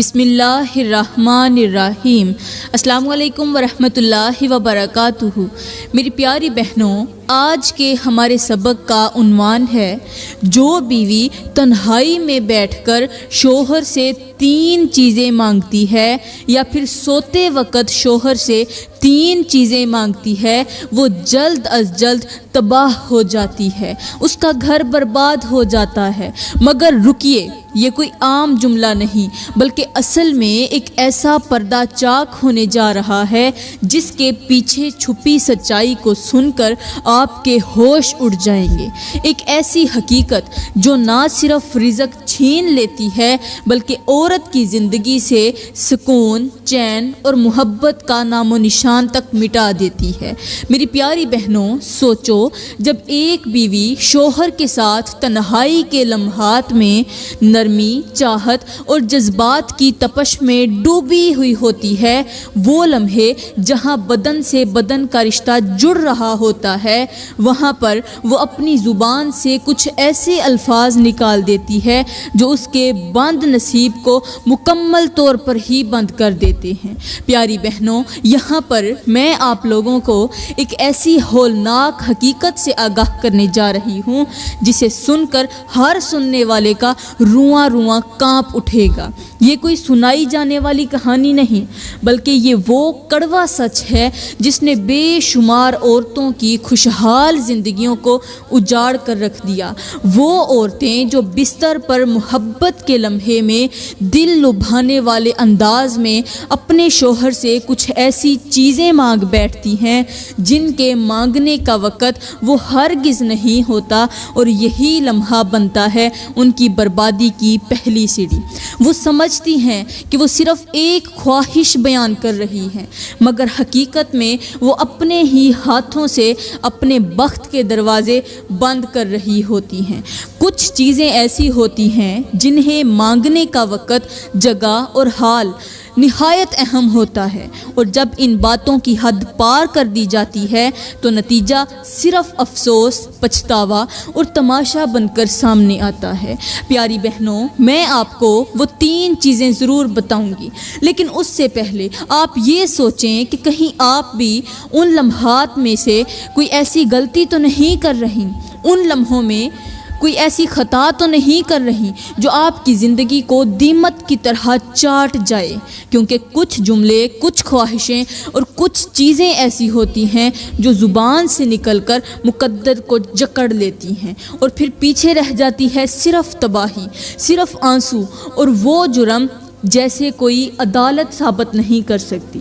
بسم اللہ الرحمن الرحیم۔ السلام علیکم ورحمۃ اللہ وبرکاتہ۔ میری پیاری بہنوں، آج کے ہمارے سبق کا عنوان ہے جو بیوی تنہائی میں بیٹھ کر شوہر سے 3 چیزیں مانگتی ہے یا پھر سوتے وقت شوہر سے 3 چیزیں مانگتی ہے، وہ جلد از جلد تباہ ہو جاتی ہے، اس کا گھر برباد ہو جاتا ہے۔ مگر رکیے، یہ کوئی عام جملہ نہیں بلکہ اصل میں ایک ایسا پردہ چاک ہونے جا رہا ہے جس کے پیچھے چھپی سچائی کو سن کر آپ کے ہوش اڑ جائیں گے۔ ایک ایسی حقیقت جو نہ صرف رزق چھین لیتی ہے بلکہ عورت کی زندگی سے سکون، چین اور محبت کا نام و نشان تک مٹا دیتی ہے۔ میری پیاری بہنوں، سوچو، جب ایک بیوی شوہر کے ساتھ تنہائی کے لمحات میں نرمی، چاہت اور جذبات کی تپش میں ڈوبی ہوئی ہوتی ہے، وہ لمحے جہاں بدن سے بدن کا رشتہ جڑ رہا ہوتا ہے، وہاں پر وہ اپنی زبان سے کچھ ایسے الفاظ نکال دیتی ہے جو اس کے بند نصیب کو مکمل طور پر ہی بند کر دیتے ہیں۔ پیاری بہنوں، یہاں پر میں آپ لوگوں کو ایک ایسی ہولناک حقیقت سے آگاہ کرنے جا رہی ہوں جسے سن کر ہر سننے والے کا رواں رواں کانپ اٹھے گا۔ یہ کوئی سنائی جانے والی کہانی نہیں بلکہ یہ وہ کڑوا سچ ہے جس نے بے شمار عورتوں کی خوشحال زندگیوں کو اجاڑ کر رکھ دیا۔ وہ عورتیں جو بستر پر محبت کے لمحے میں دل لبھانے والے انداز میں اپنے شوہر سے کچھ ایسی چیزیں مانگ بیٹھتی ہیں جن کے مانگنے کا وقت وہ ہرگز نہیں ہوتا، اور یہی لمحہ بنتا ہے ان کی بربادی کی پہلی سیڑھی۔ وہ سمجھتی ہیں کہ وہ صرف ایک خواہش بیان کر رہی ہیں، مگر حقیقت میں وہ اپنے ہی ہاتھوں سے اپنے بخت کے دروازے بند کر رہی ہوتی ہیں۔ کچھ چیزیں ایسی ہوتی ہیں جنہیں مانگنے کا وقت، جگہ اور حال نہایت اہم ہوتا ہے، اور جب ان باتوں کی حد پار کر دی جاتی ہے تو نتیجہ صرف افسوس، پچھتاوا اور تماشا بن کر سامنے آتا ہے۔ پیاری بہنوں، میں آپ کو وہ 3 چیزیں ضرور بتاؤں گی، لیکن اس سے پہلے آپ یہ سوچیں کہ کہیں آپ بھی ان لمحات میں سے کوئی ایسی غلطی تو نہیں کر رہی، ان لمحوں میں کوئی ایسی خطا تو نہیں کر رہی جو آپ کی زندگی کو دیمک کی طرح چاٹ جائے، کیونکہ کچھ جملے، کچھ خواہشیں اور کچھ چیزیں ایسی ہوتی ہیں جو زبان سے نکل کر مقدر کو جکڑ لیتی ہیں، اور پھر پیچھے رہ جاتی ہے صرف تباہی، صرف آنسو، اور وہ جرم جیسے کوئی عدالت ثابت نہیں کر سکتی۔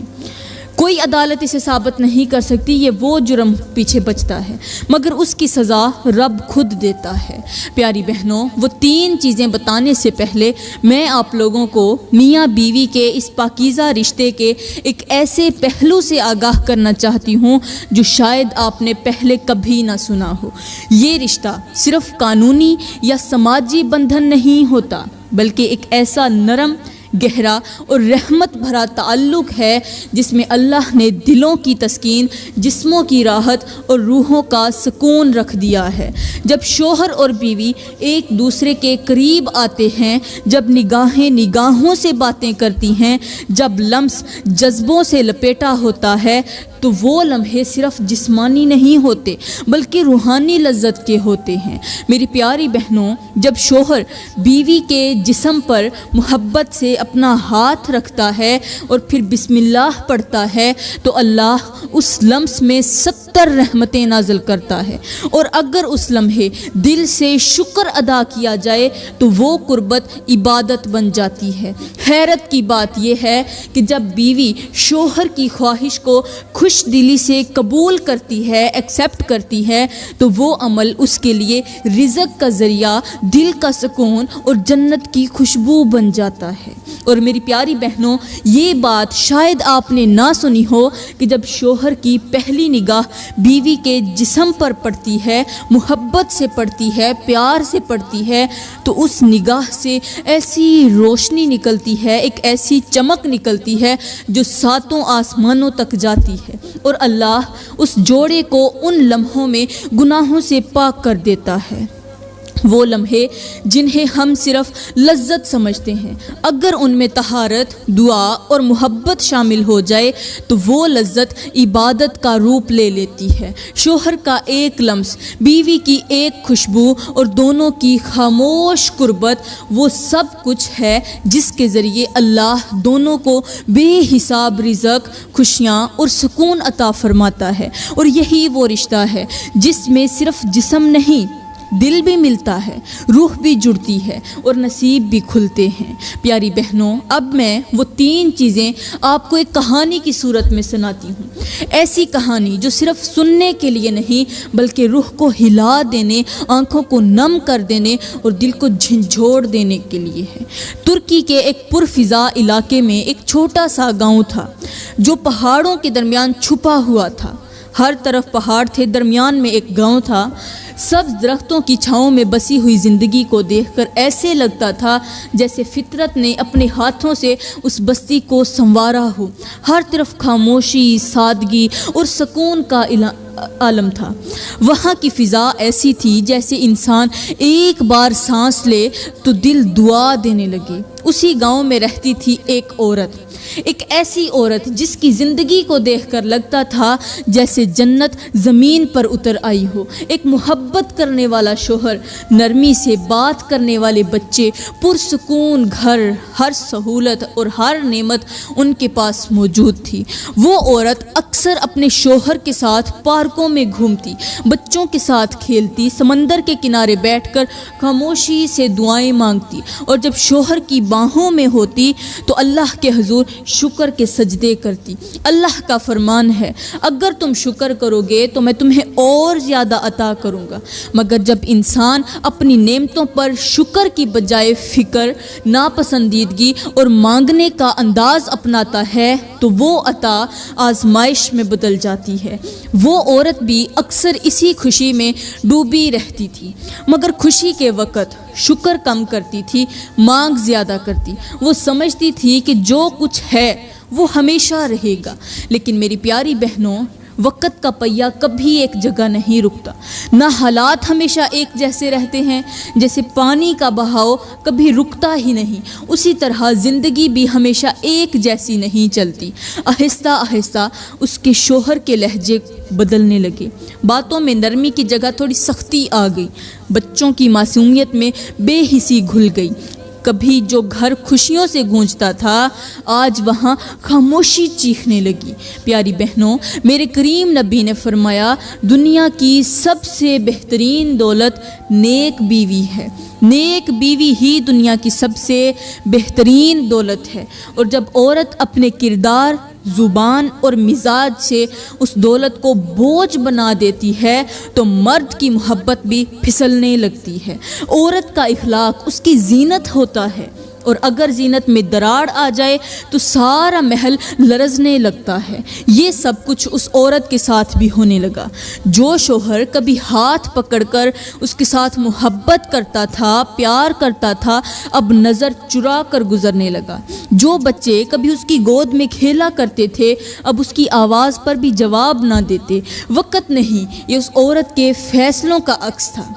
کوئی عدالت اسے ثابت نہیں کر سکتی، یہ وہ جرم پیچھے بچتا ہے، مگر اس کی سزا رب خود دیتا ہے۔ پیاری بہنوں، وہ 3 چیزیں بتانے سے پہلے میں آپ لوگوں کو میاں بیوی کے اس پاکیزہ رشتے کے ایک ایسے پہلو سے آگاہ کرنا چاہتی ہوں جو شاید آپ نے پہلے کبھی نہ سنا ہو۔ یہ رشتہ صرف قانونی یا سماجی بندھن نہیں ہوتا بلکہ ایک ایسا نرم، گہرا اور رحمت بھرا تعلق ہے جس میں اللہ نے دلوں کی تسکین، جسموں کی راحت اور روحوں کا سکون رکھ دیا ہے۔ جب شوہر اور بیوی ایک دوسرے کے قریب آتے ہیں، جب نگاہیں نگاہوں سے باتیں کرتی ہیں، جب لمس جذبوں سے لپیٹا ہوتا ہے، تو وہ لمحے صرف جسمانی نہیں ہوتے بلکہ روحانی لذت کے ہوتے ہیں۔ میری پیاری بہنوں، جب شوہر بیوی کے جسم پر محبت سے اپنا ہاتھ رکھتا ہے اور پھر بسم اللہ پڑھتا ہے تو اللہ اس لمس میں 70 رحمتیں نازل کرتا ہے، اور اگر اس لمحے دل سے شکر ادا کیا جائے تو وہ قربت عبادت بن جاتی ہے۔ حیرت کی بات یہ ہے کہ جب بیوی شوہر کی خواہش کو خوش دلی سے قبول کرتی ہے، ایکسیپٹ کرتی ہے، تو وہ عمل اس کے لیے رزق کا ذریعہ، دل کا سکون اور جنت کی خوشبو بن جاتا ہے۔ اور میری پیاری بہنوں، یہ بات شاید آپ نے نہ سنی ہو کہ جب شوہر کی پہلی نگاہ بیوی کے جسم پر پڑتی ہے، محبت سے پڑتی ہے، پیار سے پڑتی ہے، تو اس نگاہ سے ایسی روشنی نکلتی ہے، ایک ایسی چمک نکلتی ہے جو 7 آسمانوں تک جاتی ہے، اور اللہ اس جوڑے کو ان لمحوں میں گناہوں سے پاک کر دیتا ہے۔ وہ لمحے جنہیں ہم صرف لذت سمجھتے ہیں، اگر ان میں طہارت، دعا اور محبت شامل ہو جائے تو وہ لذت عبادت کا روپ لے لیتی ہے۔ شوہر کا ایک لمس، بیوی کی ایک خوشبو اور دونوں کی خاموش قربت وہ سب کچھ ہے جس کے ذریعے اللہ دونوں کو بے حساب رزق، خوشیاں اور سکون عطا فرماتا ہے۔ اور یہی وہ رشتہ ہے جس میں صرف جسم نہیں، دل بھی ملتا ہے، روح بھی جڑتی ہے اور نصیب بھی کھلتے ہیں۔ پیاری بہنوں، اب میں وہ 3 چیزیں آپ کو ایک کہانی کی صورت میں سناتی ہوں، ایسی کہانی جو صرف سننے کے لیے نہیں بلکہ روح کو ہلا دینے، آنکھوں کو نم کر دینے اور دل کو جھنجھوڑ دینے کے لیے ہے۔ ترکی کے ایک پرفضا علاقے میں ایک چھوٹا سا گاؤں تھا جو پہاڑوں کے درمیان چھپا ہوا تھا۔ ہر طرف پہاڑ تھے، درمیان میں ایک گاؤں تھا۔ سبز درختوں کی چھاؤں میں بسی ہوئی زندگی کو دیکھ کر ایسے لگتا تھا جیسے فطرت نے اپنے ہاتھوں سے اس بستی کو سنوارا ہو۔ ہر طرف خاموشی، سادگی اور سکون کا عالم تھا۔ وہاں کی فضا ایسی تھی جیسے انسان ایک بار سانس لے تو دل دعا دینے لگے۔ اسی گاؤں میں رہتی تھی ایک عورت، ایک ایسی عورت جس کی زندگی کو دیکھ کر لگتا تھا جیسے جنت زمین پر اتر آئی ہو۔ ایک محبت کرنے والا شوہر، نرمی سے بات کرنے والے بچے، پرسکون گھر، ہر سہولت اور ہر نعمت ان کے پاس موجود تھی۔ وہ عورت اکثر اپنے شوہر کے ساتھ پارکوں میں گھومتی، بچوں کے ساتھ کھیلتی، سمندر کے کنارے بیٹھ کر خاموشی سے دعائیں مانگتی، اور جب شوہر کی باہوں میں ہوتی تو اللہ کے حضور شکر کے سجدے کرتی۔ اللہ کا فرمان ہے، اگر تم شکر کرو گے تو میں تمہیں اور زیادہ عطا کروں گا۔ مگر جب انسان اپنی نعمتوں پر شکر کی بجائے فکر، ناپسندیدگی اور مانگنے کا انداز اپناتا ہے تو وہ عطا آزمائش میں بدل جاتی ہے۔ وہ عورت بھی اکثر اسی خوشی میں ڈوبی رہتی تھی، مگر خوشی کے وقت شکر کم کرتی تھی، مانگ زیادہ کرتی۔ وہ سمجھتی تھی کہ جو کچھ ہے وہ ہمیشہ رہے گا، لیکن میری پیاری بہنوں، وقت کا پہیہ کبھی ایک جگہ نہیں رکتا، نہ حالات ہمیشہ ایک جیسے رہتے ہیں، جیسے پانی کا بہاؤ کبھی رکتا ہی نہیں، اسی طرح زندگی بھی ہمیشہ ایک جیسی نہیں چلتی۔ آہستہ آہستہ اس کے شوہر کے لہجے بدلنے لگے، باتوں میں نرمی کی جگہ تھوڑی سختی آ گئی، بچوں کی معصومیت میں بے حسی گھل گئی۔ کبھی جو گھر خوشیوں سے گونجتا تھا آج وہاں خاموشی چیخنے لگی۔ پیاری بہنوں، میرے کریم نبی نے فرمایا، دنیا کی سب سے بہترین دولت نیک بیوی ہے۔ نیک بیوی ہی دنیا کی سب سے بہترین دولت ہے، اور جب عورت اپنے کردار، زبان اور مزاج سے اس دولت کو بوجھ بنا دیتی ہے تو مرد کی محبت بھی پھسلنے لگتی ہے۔ عورت کا اخلاق اس کی زینت ہوتا ہے، اور اگر زینت میں دراڑ آ جائے تو سارا محل لرزنے لگتا ہے۔ یہ سب کچھ اس عورت کے ساتھ بھی ہونے لگا۔ جو شوہر کبھی ہاتھ پکڑ کر اس کے ساتھ محبت کرتا تھا، پیار کرتا تھا، اب نظر چرا کر گزرنے لگا۔ جو بچے کبھی اس کی گود میں کھیلا کرتے تھے اب اس کی آواز پر بھی جواب نہ دیتے۔ وقت نہیں، یہ اس عورت کے فیصلوں کا عکس تھا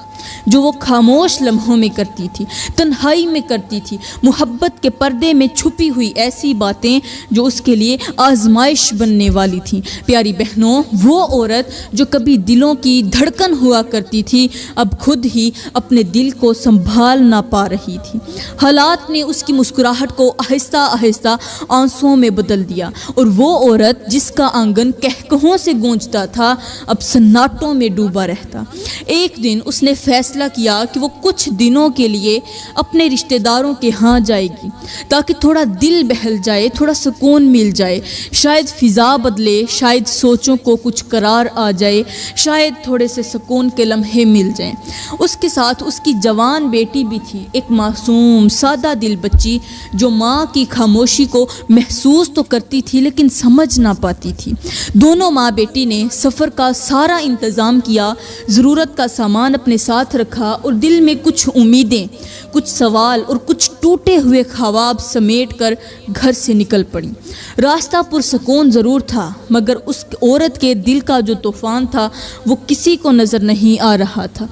جو وہ خاموش لمحوں میں کرتی تھی، تنہائی میں کرتی تھی، محبت کے پردے میں چھپی ہوئی ایسی باتیں جو اس کے لیے آزمائش بننے والی تھیں۔ پیاری بہنوں، وہ عورت جو کبھی دلوں کی دھڑکن ہوا کرتی تھی اب خود ہی اپنے دل کو سنبھال نہ پا رہی تھی۔ حالات نے اس کی مسکراہٹ کو آہستہ آہستہ آنسوؤں میں بدل دیا، اور وہ عورت جس کا آنگن قہقہوں سے گونجتا تھا اب سناٹوں میں ڈوبا رہتا۔ ایک دن اس نے فیصلہ کیا کہ وہ کچھ دنوں کے لیے اپنے رشتہ داروں کے ہاں جائے گی تاکہ تھوڑا دل بہل جائے، تھوڑا سکون مل جائے، شاید فضا بدلے، شاید سوچوں کو کچھ قرار آ جائے، شاید تھوڑے سے سکون کے لمحے مل جائیں۔ اس کے ساتھ اس کی جوان بیٹی بھی تھی، ایک معصوم سادہ دل بچی جو ماں کی خاموشی کو محسوس تو کرتی تھی لیکن سمجھ نہ پاتی تھی۔ دونوں ماں بیٹی نے سفر کا سارا انتظام کیا، ضرورت کا سامان اپنے ساتھ رکھا اور دل میں کچھ امیدیں، کچھ سوال اور کچھ ٹوٹے ہوئے خواب سمیٹ کر گھر سے نکل پڑی۔ راستہ پرسکون ضرور تھا مگر اس عورت کے دل کا جو طوفان تھا وہ کسی کو نظر نہیں آ رہا تھا۔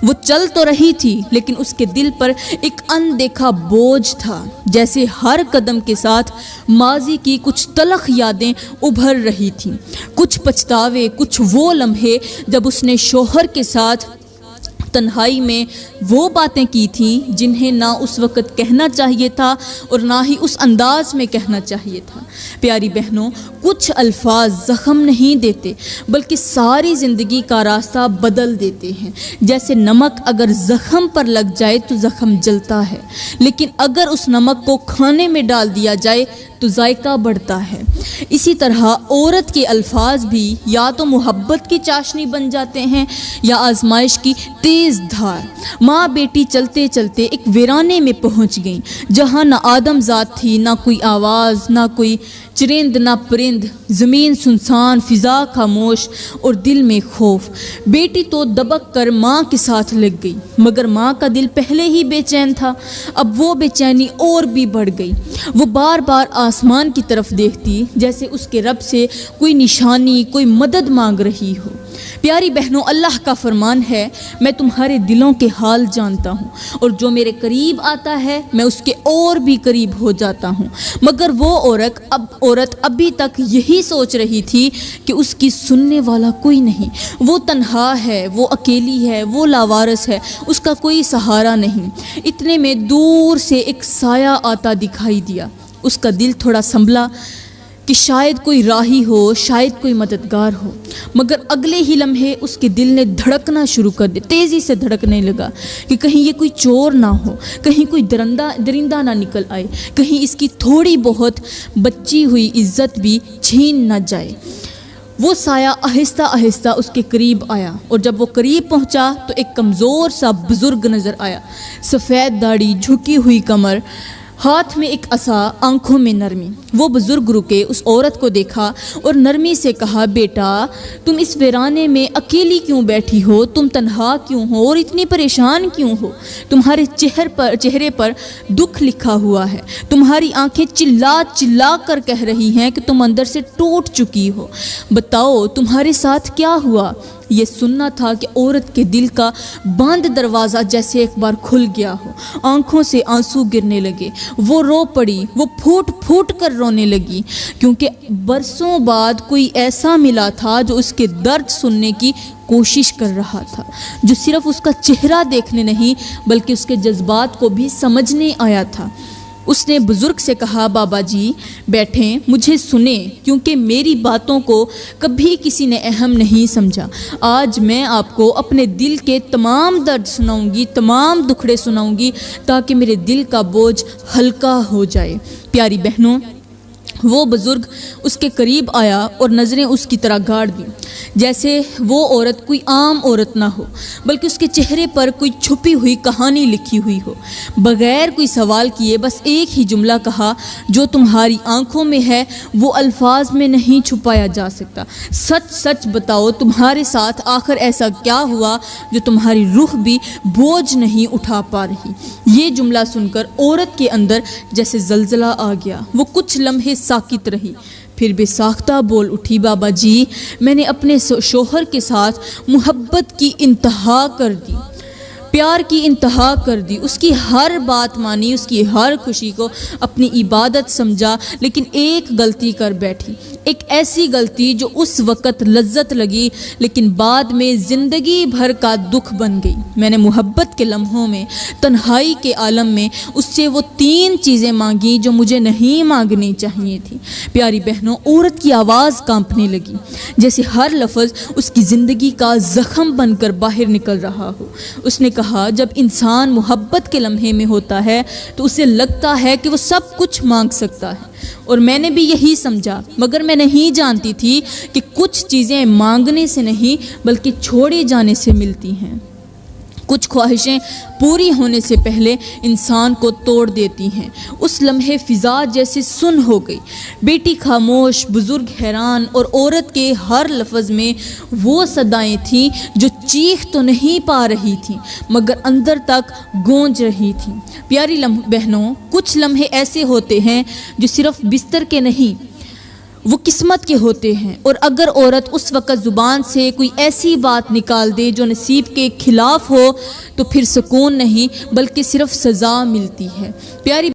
وہ چل تو رہی تھی لیکن اس کے دل پر ایک اندیکھا بوجھ تھا، جیسے ہر قدم کے ساتھ ماضی کی کچھ تلخ یادیں ابھر رہی تھیں، کچھ پچھتاوے، کچھ وہ لمحے جب اس نے شوہر کے ساتھ تنہائی میں وہ باتیں کی تھیں جنہیں نہ اس وقت کہنا چاہیے تھا اور نہ ہی اس انداز میں کہنا چاہیے تھا۔ پیاری بہنوں، کچھ الفاظ زخم نہیں دیتے بلکہ ساری زندگی کا راستہ بدل دیتے ہیں۔ جیسے نمک اگر زخم پر لگ جائے تو زخم جلتا ہے، لیکن اگر اس نمک کو کھانے میں ڈال دیا جائے تو ذائقہ بڑھتا ہے۔ اسی طرح عورت کے الفاظ بھی یا تو محبت کی چاشنی بن جاتے ہیں یا آزمائش کی تیز دھار۔ ماں بیٹی چلتے چلتے ایک ویرانے میں پہنچ گئیں جہاں نہ آدم ذات تھی، نہ کوئی آواز، نہ کوئی چرند نہ پرند، زمین سنسان، فضا خاموش اور دل میں خوف۔ بیٹی تو دبک کر ماں کے ساتھ لگ گئی، مگر ماں کا دل پہلے ہی بے چین تھا، اب وہ بے چینی اور بھی بڑھ گئی۔ وہ بار بار آسمان کی طرف دیکھتی جیسے اس کے رب سے کوئی نشانی، کوئی مدد مانگ رہی ہو۔ پیاری بہنوں، اللہ کا فرمان ہے، میں تمہارے دلوں کے حال جانتا ہوں اور جو میرے قریب آتا ہے میں اس کے اور بھی قریب ہو جاتا ہوں۔ مگر وہ عورت ابھی تک یہی سوچ رہی تھی کہ اس کی سننے والا کوئی نہیں، وہ تنہا ہے، وہ اکیلی ہے، وہ لاوارث ہے، اس کا کوئی سہارا نہیں۔ اتنے میں دور سے ایک سایہ آتا دکھائی دیا۔ اس کا دل تھوڑا سنبھلا کہ شاید کوئی راہی ہو، شاید کوئی مددگار ہو، مگر اگلے ہی لمحے اس کے دل نے دھڑکنا شروع کر دیا، تیزی سے دھڑکنے لگا کہ کہیں یہ کوئی چور نہ ہو، کہیں کوئی درندہ نہ نکل آئے، کہیں اس کی تھوڑی بہت بچی ہوئی عزت بھی چھین نہ جائے۔ وہ سایہ آہستہ آہستہ اس کے قریب آیا اور جب وہ قریب پہنچا تو ایک کمزور سا بزرگ نظر آیا، سفید داڑھی، جھکی ہوئی کمر، ہاتھ میں ایک عصا، آنکھوں میں نرمی۔ وہ بزرگ رکے، اس عورت کو دیکھا اور نرمی سے کہا، بیٹا تم اس ویرانے میں اکیلی کیوں بیٹھی ہو؟ تم تنہا کیوں ہو اور اتنی پریشان کیوں ہو؟ تمہارے چہرے پر دکھ لکھا ہوا ہے، تمہاری آنکھیں چلا چلا کر کہہ رہی ہیں کہ تم اندر سے ٹوٹ چکی ہو۔ بتاؤ تمہارے ساتھ کیا ہوا؟ یہ سننا تھا کہ عورت کے دل کا بند دروازہ جیسے ایک بار کھل گیا ہو، آنکھوں سے آنسو گرنے لگے، وہ رو پڑی، وہ پھوٹ پھوٹ کر رونے لگی، کیونکہ برسوں بعد کوئی ایسا ملا تھا جو اس کے درد سننے کی کوشش کر رہا تھا، جو صرف اس کا چہرہ دیکھنے نہیں بلکہ اس کے جذبات کو بھی سمجھنے آیا تھا۔ اس نے بزرگ سے کہا، بابا جی بیٹھیں، مجھے سنیں، کیونکہ میری باتوں کو کبھی کسی نے اہم نہیں سمجھا۔ آج میں آپ کو اپنے دل کے تمام درد سناؤں گی، تمام دکھڑے سناؤں گی، تاکہ میرے دل کا بوجھ ہلکا ہو جائے۔ پیاری بہنوں، وہ بزرگ اس کے قریب آیا اور نظریں اس کی طرح گاڑ دیں، جیسے وہ عورت کوئی عام عورت نہ ہو بلکہ اس کے چہرے پر کوئی چھپی ہوئی کہانی لکھی ہوئی ہو۔ بغیر کوئی سوال کیے بس ایک ہی جملہ کہا، جو تمہاری آنکھوں میں ہے وہ الفاظ میں نہیں چھپایا جا سکتا۔ سچ سچ بتاؤ، تمہارے ساتھ آخر ایسا کیا ہوا جو تمہاری روح بھی بوجھ نہیں اٹھا پا رہی؟ یہ جملہ سن کر عورت کے اندر جیسے زلزلہ آ گیا۔ وہ کچھ لمحے ساکت رہی، پھر بے ساختہ بول اٹھی، بابا جی میں نے اپنے شوہر کے ساتھ محبت کی انتہا کر دی، پیار کی انتہا کر دی، اس کی ہر بات مانی، اس کی ہر خوشی کو اپنی عبادت سمجھا، لیکن ایک غلطی کر بیٹھی، ایک ایسی غلطی جو اس وقت لذت لگی لیکن بعد میں زندگی بھر کا دکھ بن گئی۔ میں نے محبت کے لمحوں میں، تنہائی کے عالم میں اس سے وہ 3 چیزیں مانگی جو مجھے نہیں مانگنی چاہیے تھی۔ پیاری بہنوں، عورت کی آواز کانپنے لگی، جیسے ہر لفظ اس کی زندگی کا زخم بن کر باہر نکل رہا ہو۔ اس نے کہا، جب انسان محبت کے لمحے میں ہوتا ہے تو اسے لگتا ہے کہ وہ سب کچھ مانگ سکتا ہے، اور میں نے بھی یہی سمجھا، مگر میں نہیں جانتی تھی کہ کچھ چیزیں مانگنے سے نہیں بلکہ چھوڑے جانے سے ملتی ہیں۔ کچھ خواہشیں پوری ہونے سے پہلے انسان کو توڑ دیتی ہیں۔ اس لمحے فضا جیسے سن ہو گئی، بیٹی خاموش، بزرگ حیران، اور عورت کے ہر لفظ میں وہ صدائیں تھیں جو چیخ تو نہیں پا رہی تھیں مگر اندر تک گونج رہی تھیں۔ پیاری بہنوں، کچھ لمحے ایسے ہوتے ہیں جو صرف بستر کے نہیں، وہ قسمت کے ہوتے ہیں، اور اگر عورت اس وقت زبان سے کوئی ایسی بات نکال دے جو نصیب کے خلاف ہو تو پھر سکون نہیں بلکہ صرف سزا ملتی ہے۔ پیاری